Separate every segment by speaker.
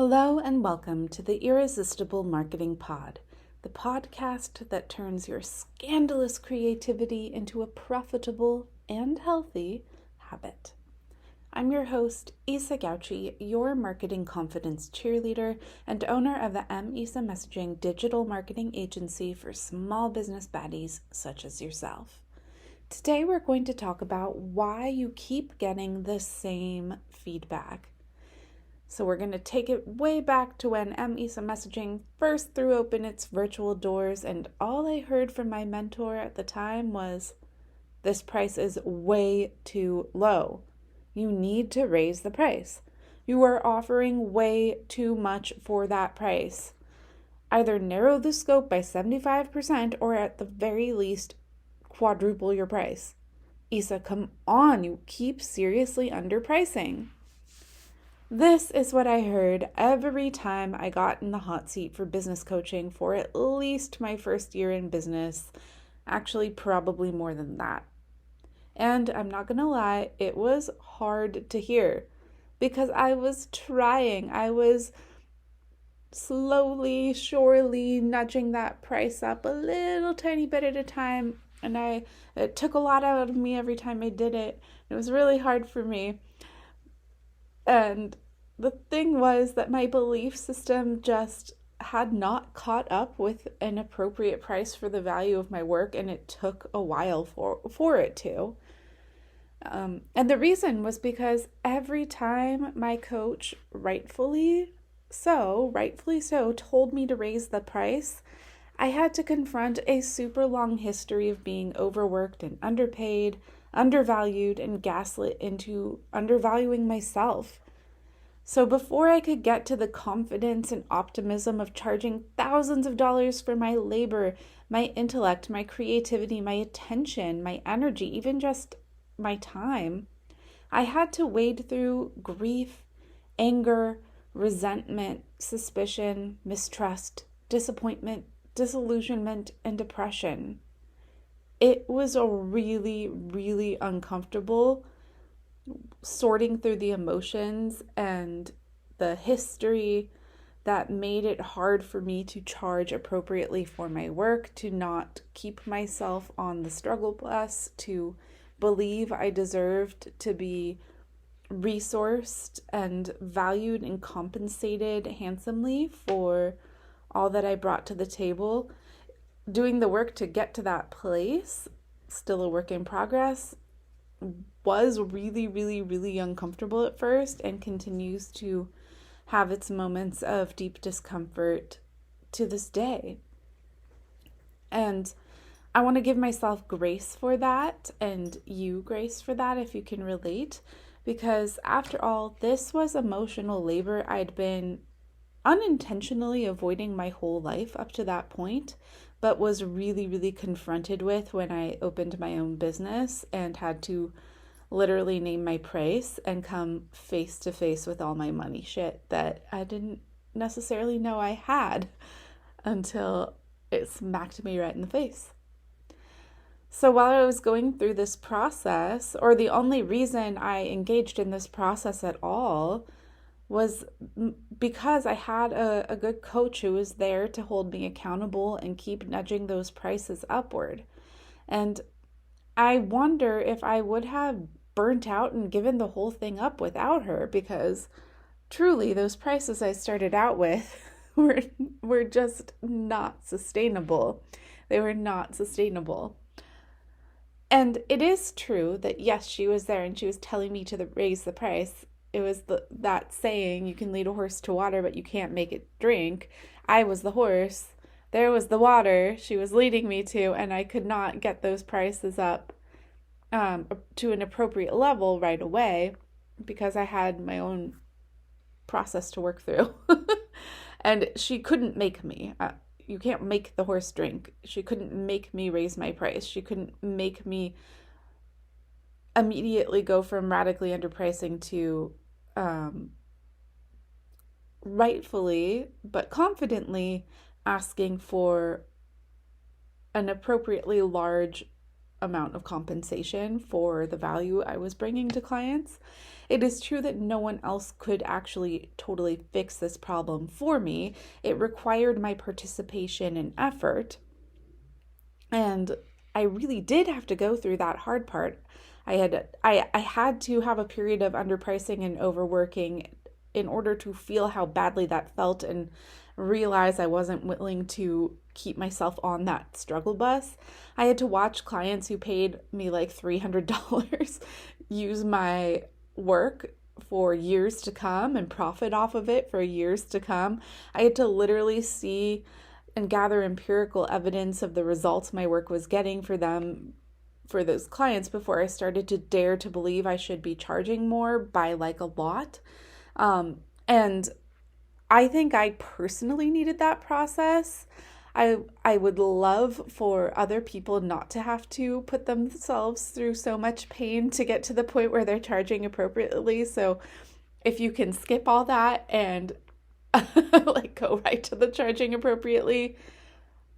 Speaker 1: Hello and welcome to the Irresistible Marketing Pod, the podcast that turns your scandalous creativity into a profitable and healthy habit. I'm your host, Isa Gauchi, your marketing confidence cheerleader and owner of the Isa Messaging digital marketing agency for small business baddies such as yourself. Today we're going to talk about why you keep getting the same feedback. So we're going to take it way back to when Isa Messaging first threw open its virtual doors, and all I heard from my mentor at the time was, "This price is way too low. You need to raise the price. You are offering way too much for that price. Either narrow the scope by 75% or at the very least quadruple your price. Isa, come on, you keep seriously underpricing." This is what I heard every time I got in the hot seat for business coaching for at least my first year in business, actually probably more than that. And I'm not going to lie, it was hard to hear because I was trying. I was slowly, surely nudging that price up a little tiny bit at a time, and it took a lot out of me every time I did it. It was really hard for me. And the thing was that my belief system just had not caught up with an appropriate price for the value of my work, and it took a while for it to. And the reason was because every time my coach rightfully so, told me to raise the price, I had to confront a super long history of being overworked and underpaid, undervalued, and gaslit into undervaluing myself. So before I could get to the confidence and optimism of charging thousands of dollars for my labor, my intellect, my creativity, my attention, my energy, even just my time, I had to wade through grief, anger, resentment, suspicion, mistrust, disappointment, disillusionment, and depression. It was a really, really uncomfortable sorting through the emotions and the history that made it hard for me to charge appropriately for my work, to not keep myself on the struggle bus, to believe I deserved to be resourced and valued and compensated handsomely for all that I brought to the table. Doing the work to get to that place, still a work in progress, was really, really, really uncomfortable at first and continues to have its moments of deep discomfort to this day. And I want to give myself grace for that, and you grace for that if you can relate, because after all, this was emotional labor I'd been unintentionally avoiding my whole life up to that point, but was really, really confronted with when I opened my own business and had to literally name my price and come face to face with all my money shit that I didn't necessarily know I had until it smacked me right in the face. So while I was going through this process, or the only reason I engaged in this process at all, was because I had a good coach who was there to hold me accountable and keep nudging those prices upward. And I wonder if I would have burnt out and given the whole thing up without her, because truly those prices I started out with were just not sustainable. They were not sustainable. And it is true that yes, she was there and she was telling me to raise the price. It was that saying, you can lead a horse to water, but you can't make it drink. I was the horse. There was the water she was leading me to, and I could not get those prices up to an appropriate level right away because I had my own process to work through. And she couldn't make me. You can't make the horse drink. She couldn't make me raise my price. She couldn't make me immediately go from radically underpricing to rightfully but confidently asking for an appropriately large amount of compensation for the value I was bringing to clients. It is true that no one else could actually totally fix this problem for me. It required my participation and effort. And I really did have to go through that hard part. I had to have a period of underpricing and overworking in order to feel how badly that felt and realize I wasn't willing to keep myself on that struggle bus. I had to watch clients who paid me like $300 use my work for years to come and profit off of it for years to come. I had to literally see and gather empirical evidence of the results my work was getting for them, for those clients, before I started to dare to believe I should be charging more by like a lot. And I think I personally needed that process. I would love for other people not to have to put themselves through so much pain to get to the point where they're charging appropriately. So if you can skip all that and like go right to the charging appropriately,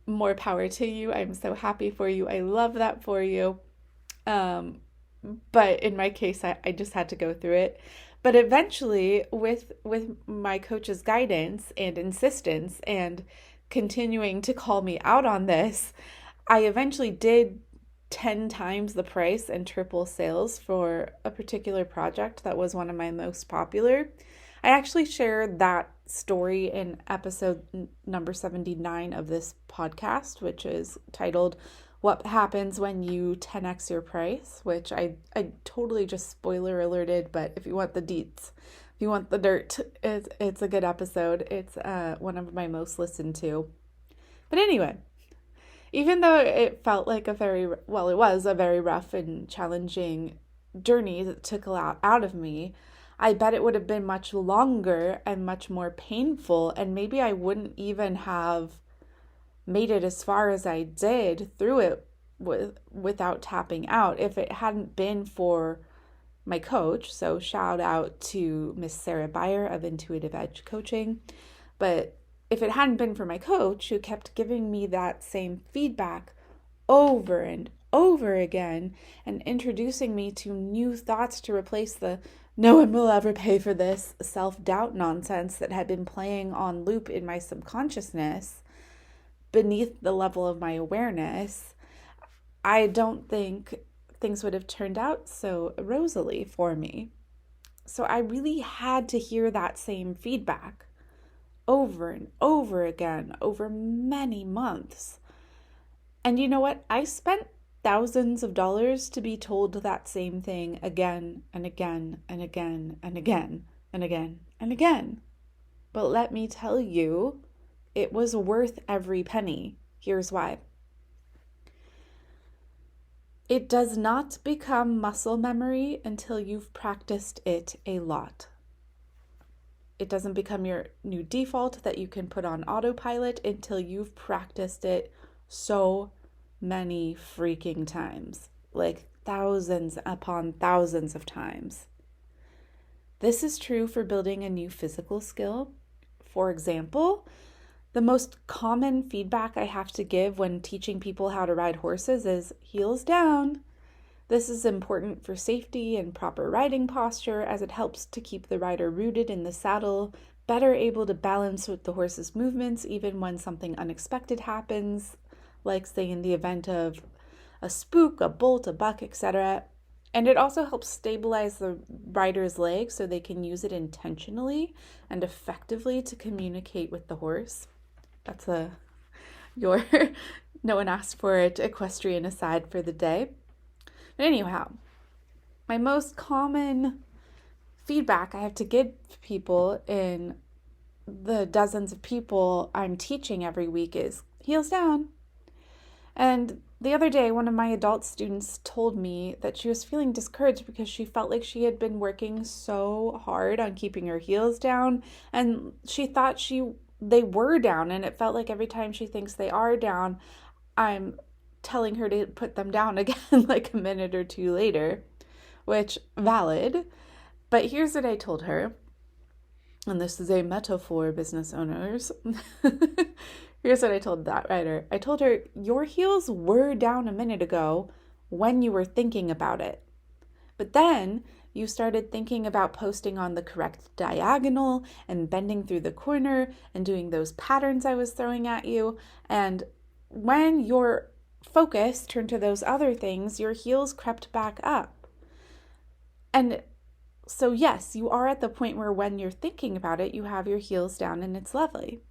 Speaker 1: more power to you. I'm so happy for you. I love that for you. But in my case, I just had to go through it. But eventually, with my coach's guidance and insistence and continuing to call me out on this, I eventually did 10 times the price and triple sales for a particular project that was one of my most popular. I actually shared that story in episode number 79 of this podcast, which is titled What Happens When You 10x Your Price, which I totally just spoiler alerted, but if you want the deets, if you want the dirt, it's a good episode. It's one of my most listened to. But anyway, even though it felt like it was a very rough and challenging journey that took a lot out of me, I bet it would have been much longer and much more painful, and maybe I wouldn't even have made it as far as I did through it without tapping out if it hadn't been for my coach. So shout out to Miss Sarah Beyer of Intuitive Edge Coaching. But if it hadn't been for my coach, who kept giving me that same feedback over and over again and introducing me to new thoughts to replace the no one will ever pay for this self-doubt nonsense that had been playing on loop in my subconsciousness beneath the level of my awareness, I don't think things would have turned out so rosily for me. So I really had to hear that same feedback over and over again over many months. And you know what? I spent thousands of dollars to be told that same thing again and again and again and again and again and again. But let me tell you, it was worth every penny. Here's why. It does not become muscle memory until you've practiced it a lot. It doesn't become your new default that you can put on autopilot until you've practiced it so many freaking times, like thousands upon thousands of times. This is true for building a new physical skill. For example, the most common feedback I have to give when teaching people how to ride horses is heels down. This is important for safety and proper riding posture, as it helps to keep the rider rooted in the saddle, better able to balance with the horse's movements even when something unexpected happens, like say in the event of a spook, a bolt, a buck, etc. And it also helps stabilize the rider's leg so they can use it intentionally and effectively to communicate with the horse. That's your no one asked for it equestrian aside for the day. But anyhow, my most common feedback I have to give people in the dozens of people I'm teaching every week is heels down. And the other day, one of my adult students told me that she was feeling discouraged because she felt like she had been working so hard on keeping her heels down, and she thought they were down, and it felt like every time she thinks they are down, I'm telling her to put them down again like a minute or two later, which valid. But here's what I told her, and this is a metaphor, business owners. Here's what I told that writer. I told her, your heels were down a minute ago when you were thinking about it. But then you started thinking about posting on the correct diagonal and bending through the corner and doing those patterns I was throwing at you. And when your focus turned to those other things, your heels crept back up. And so yes, you are at the point where when you're thinking about it, you have your heels down and it's lovely.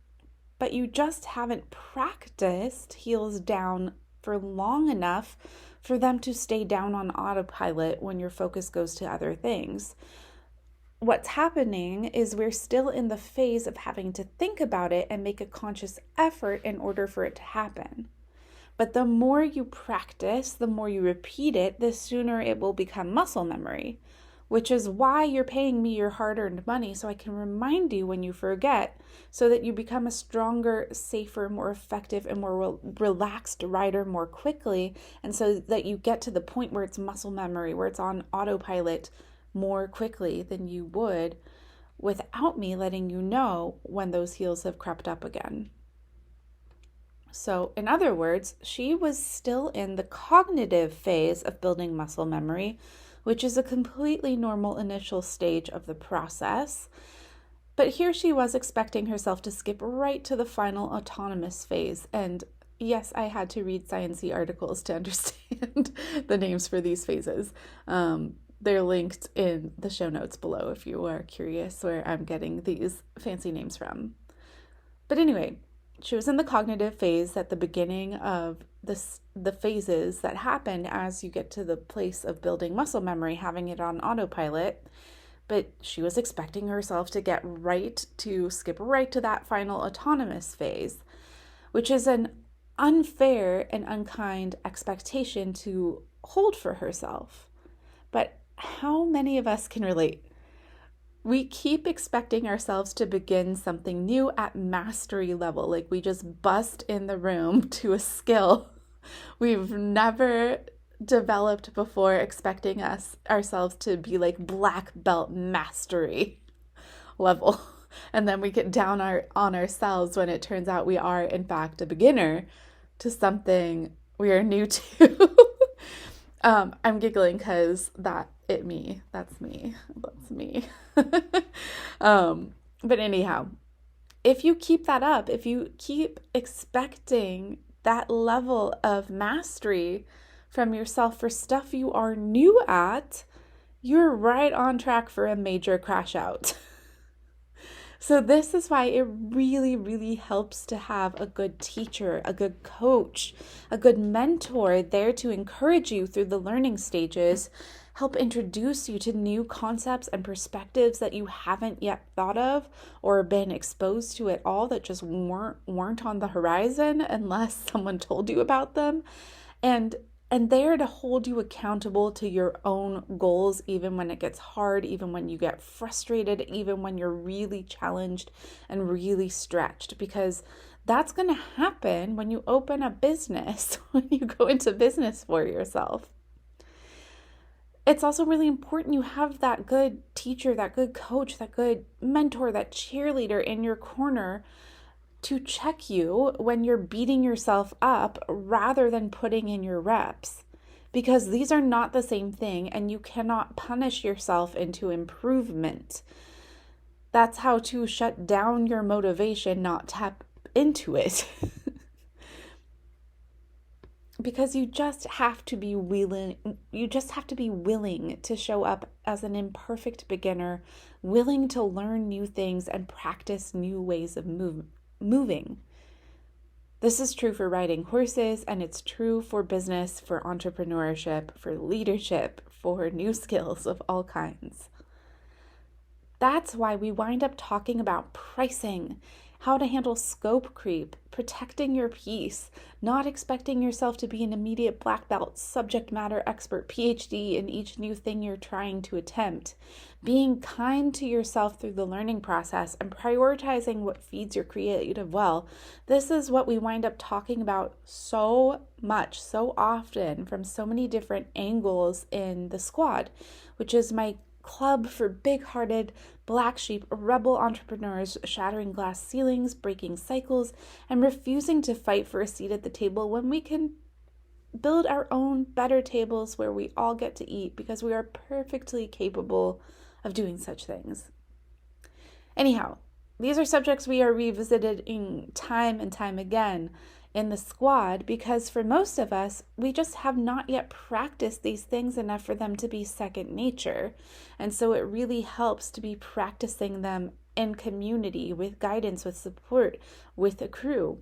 Speaker 1: But you just haven't practiced heels down for long enough for them to stay down on autopilot when your focus goes to other things. What's happening is we're still in the phase of having to think about it and make a conscious effort in order for it to happen. But the more you practice, the more you repeat it, the sooner it will become muscle memory, which is why you're paying me your hard-earned money, so I can remind you when you forget, so that you become a stronger, safer, more effective, and more relaxed rider more quickly, and so that you get to the point where it's muscle memory, where it's on autopilot more quickly than you would without me letting you know when those heels have crept up again. So, in other words, she was still in the cognitive phase of building muscle memory, which is a completely normal initial stage of the process. But here she was expecting herself to skip right to the final autonomous phase. And yes, I had to read sciencey articles to understand the names for these phases. They're linked in the show notes below if you are curious where I'm getting these fancy names from. But anyway, she was in the cognitive phase at the beginning of the phases that happen as you get to the place of building muscle memory, having it on autopilot. But she was expecting herself to skip right to that final autonomous phase, which is an unfair and unkind expectation to hold for herself. But how many of us can relate? We keep expecting ourselves to begin something new at mastery level, like we just bust in the room to a skill we've never developed before, expecting ourselves to be like black belt mastery level. And then we get down on ourselves when it turns out we are, in fact, a beginner to something we are new to. I'm giggling because that's me. But anyhow, if you keep that up, if you keep expecting that level of mastery from yourself for stuff you are new at, you're right on track for a major crash out. So this is why it really, really helps to have a good teacher, a good coach, a good mentor there to encourage you through the learning stages, help introduce you to new concepts and perspectives that you haven't yet thought of or been exposed to at all, that just weren't on the horizon unless someone told you about them. And there to hold you accountable to your own goals, even when it gets hard, even when you get frustrated, even when you're really challenged and really stretched, because that's going to happen when you open a business, when you go into business for yourself. It's also really important you have that good teacher, that good coach, that good mentor, that cheerleader in your corner to check you when you're beating yourself up rather than putting in your reps, because these are not the same thing and you cannot punish yourself into improvement. That's how to shut down your motivation, not tap into it. Because you just have to be willing to show up as an imperfect beginner, willing to learn new things and practice new ways of moving. This is true for riding horses, and it's true for business, for entrepreneurship, for leadership, for new skills of all kinds. That's why we wind up talking about pricing, how to handle scope creep, protecting your peace, not expecting yourself to be an immediate black belt, subject matter expert, PhD in each new thing you're trying to attempt, being kind to yourself through the learning process, and prioritizing what feeds your creative well. This is what we wind up talking about so much, so often, from so many different angles in the squad, which is my club for big-hearted, black sheep, rebel entrepreneurs shattering glass ceilings, breaking cycles, and refusing to fight for a seat at the table when we can build our own better tables where we all get to eat because we are perfectly capable of doing such things. Anyhow, these are subjects we are revisiting time and time again in the squad because for most of us, we just have not yet practiced these things enough for them to be second nature. And so it really helps to be practicing them in community, with guidance, with support, with a crew.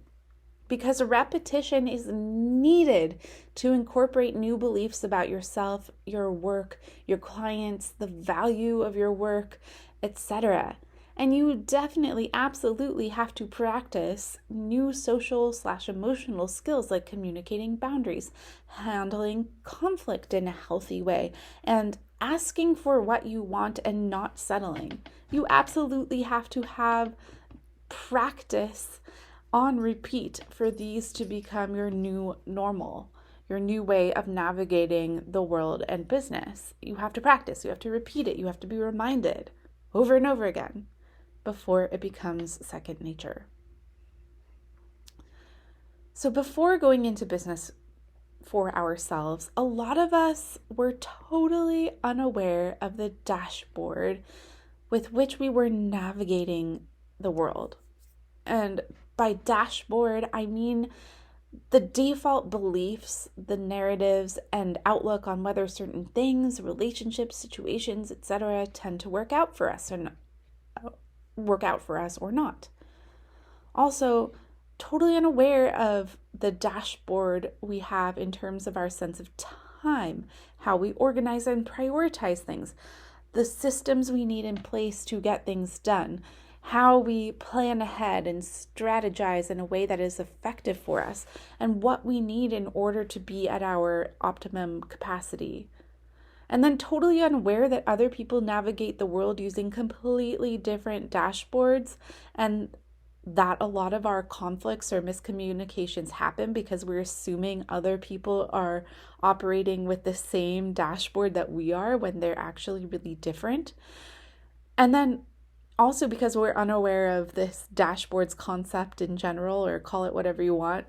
Speaker 1: Because repetition is needed to incorporate new beliefs about yourself, your work, your clients, the value of your work, etc. And you definitely, absolutely have to practice new social/emotional skills like communicating boundaries, handling conflict in a healthy way, and asking for what you want and not settling. You absolutely have to have practice on repeat for these to become your new normal, your new way of navigating the world and business. You have to practice, you have to repeat it, you have to be reminded over and over again before it becomes second nature. So before going into business for ourselves, a lot of us were totally unaware of the dashboard with which we were navigating the world. And by dashboard, I mean the default beliefs, the narratives, and outlook on whether certain things, relationships, situations, etc., tend to work out for us or not. Also, totally unaware of the dashboard we have in terms of our sense of time, how we organize and prioritize things, the systems we need in place to get things done, how we plan ahead and strategize in a way that is effective for us, and what we need in order to be at our optimum capacity. And then totally unaware that other people navigate the world using completely different dashboards, and that a lot of our conflicts or miscommunications happen because we're assuming other people are operating with the same dashboard that we are when they're actually really different. And then also because we're unaware of this dashboard's concept in general, or call it whatever you want.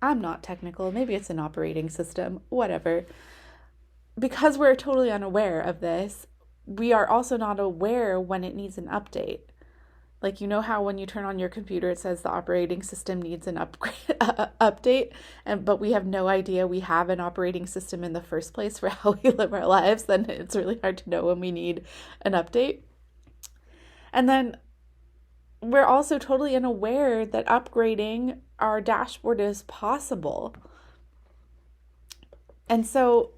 Speaker 1: I'm not technical. Maybe it's an operating system, whatever. Because we're totally unaware of this, we are also not aware when it needs an update. Like, you know how when you turn on your computer, it says the operating system needs an update, but we have no idea we have an operating system in the first place for how we live our lives, then it's really hard to know when we need an update. And then we're also totally unaware that upgrading our dashboard is possible. And so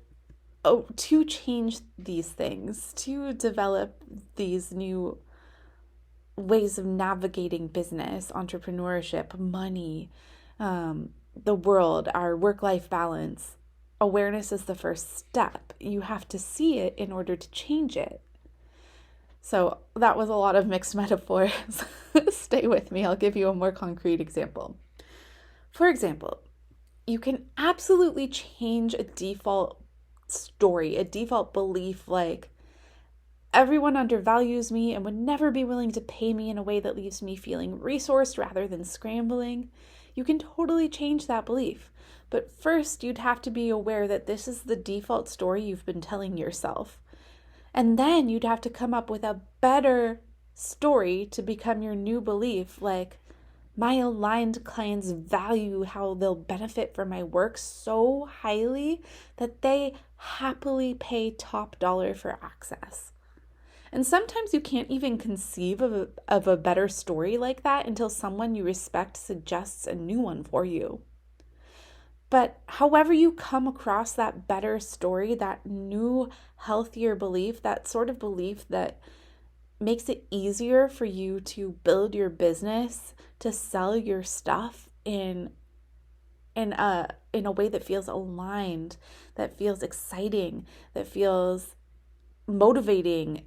Speaker 1: to change these things, to develop these new ways of navigating business, entrepreneurship, money, the world, our work-life balance, awareness is the first step. You have to see it in order to change it. So that was a lot of mixed metaphors. Stay with me. I'll give you a more concrete example. For example, you can absolutely change a default story, a default belief like everyone undervalues me and would never be willing to pay me in a way that leaves me feeling resourced rather than scrambling. You can totally change that belief. But first, you'd have to be aware that this is the default story you've been telling yourself. And then you'd have to come up with a better story to become your new belief, like my aligned clients value how they'll benefit from my work so highly that they happily pay top dollar for access. And sometimes you can't even conceive of a better story like that until someone you respect suggests a new one for you. But however you come across that better story, that new, healthier belief, that sort of belief that makes it easier for you to build your business, to sell your stuff in a way that feels aligned, that feels exciting, that feels motivating,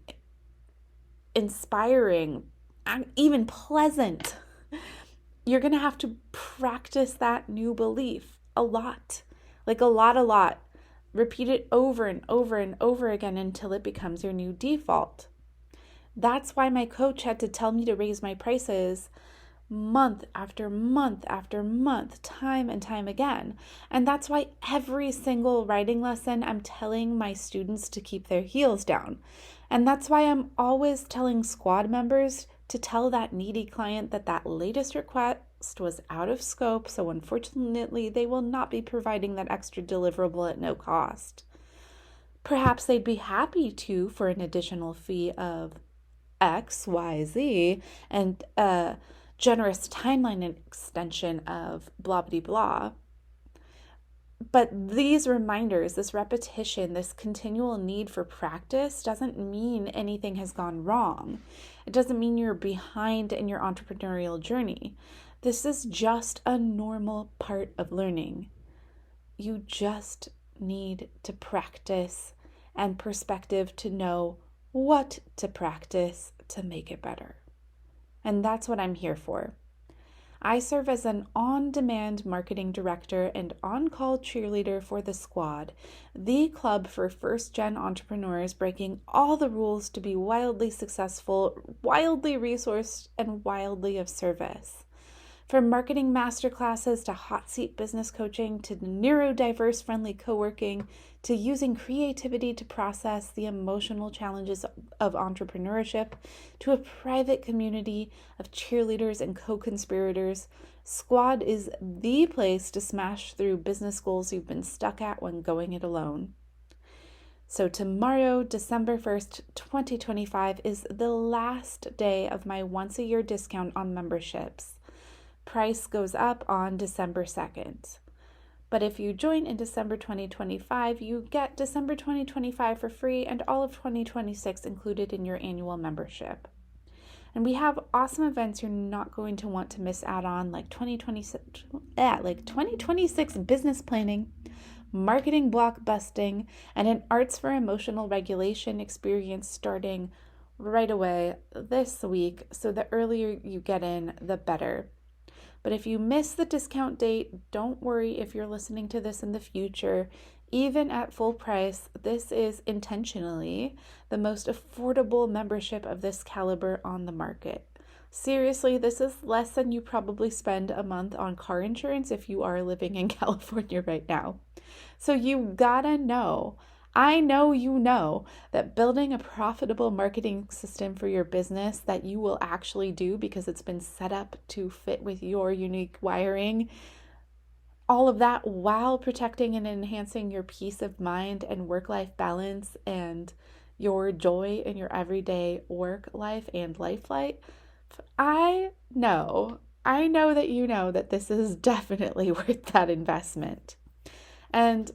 Speaker 1: inspiring, and even pleasant. You're going to have to practice that new belief a lot. Repeat it over and over and over again until it becomes your new default. That's why my coach had to tell me to raise my prices month after month after month, time and time again. And that's why every single writing lesson I'm telling my students to keep their heels down. And that's why I'm always telling squad members to tell that needy client that that latest request was out of scope, so unfortunately they will not be providing that extra deliverable at no cost. Perhaps they'd be happy to for an additional fee of X, Y, Z, and a generous timeline extension of blah, blah, blah. But these reminders, this repetition, this continual need for practice doesn't mean anything has gone wrong. It doesn't mean you're behind in your entrepreneurial journey. This is just a normal part of learning. You just need to practice and perspective to know what to practice to make it better. And that's what I'm here for. I serve as an on-demand marketing director and on-call cheerleader for The Squad, the club for first-gen entrepreneurs breaking all the rules to be wildly successful, wildly resourced, and wildly of service. From marketing masterclasses to hot seat business coaching to neurodiverse friendly co-working to using creativity to process the emotional challenges of entrepreneurship to a private community of cheerleaders and co-conspirators, Squad is the place to smash through business goals you've been stuck at when going it alone. So tomorrow, December 1st, 2025 is the last day of my once-a-year discount on memberships. Price goes up on December 2nd. But if you join in December 2025, you get December 2025 for free and all of 2026 included in your annual membership. And we have awesome events you're not going to want to miss out on, like 2026 business planning, marketing block busting, and an Arts for Emotional Regulation experience starting right away this week. So the earlier you get in, the better. But if you miss the discount date, don't worry if you're listening to this in the future. Even at full price, this is intentionally the most affordable membership of this caliber on the market. Seriously, this is less than you probably spend a month on car insurance if you are living in California right now. So you gotta know. I know you know that building a profitable marketing system for your business that you will actually do because it's been set up to fit with your unique wiring, all of that while protecting and enhancing your peace of mind and work-life balance and your joy in your everyday work life and life life. I know that you know that this is definitely worth that investment. And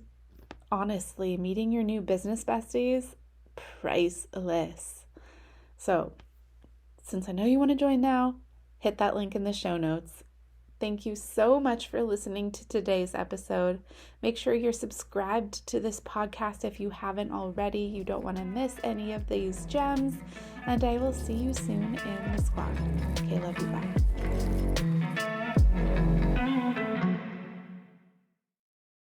Speaker 1: honestly, meeting your new business besties, priceless. So, since I know you want to join now, hit that link in the show notes. Thank you so much for listening to today's episode. Make sure you're subscribed to this podcast if you haven't already. You don't want to miss any of these gems. And I will see you soon in the squad. Okay, love you, bye.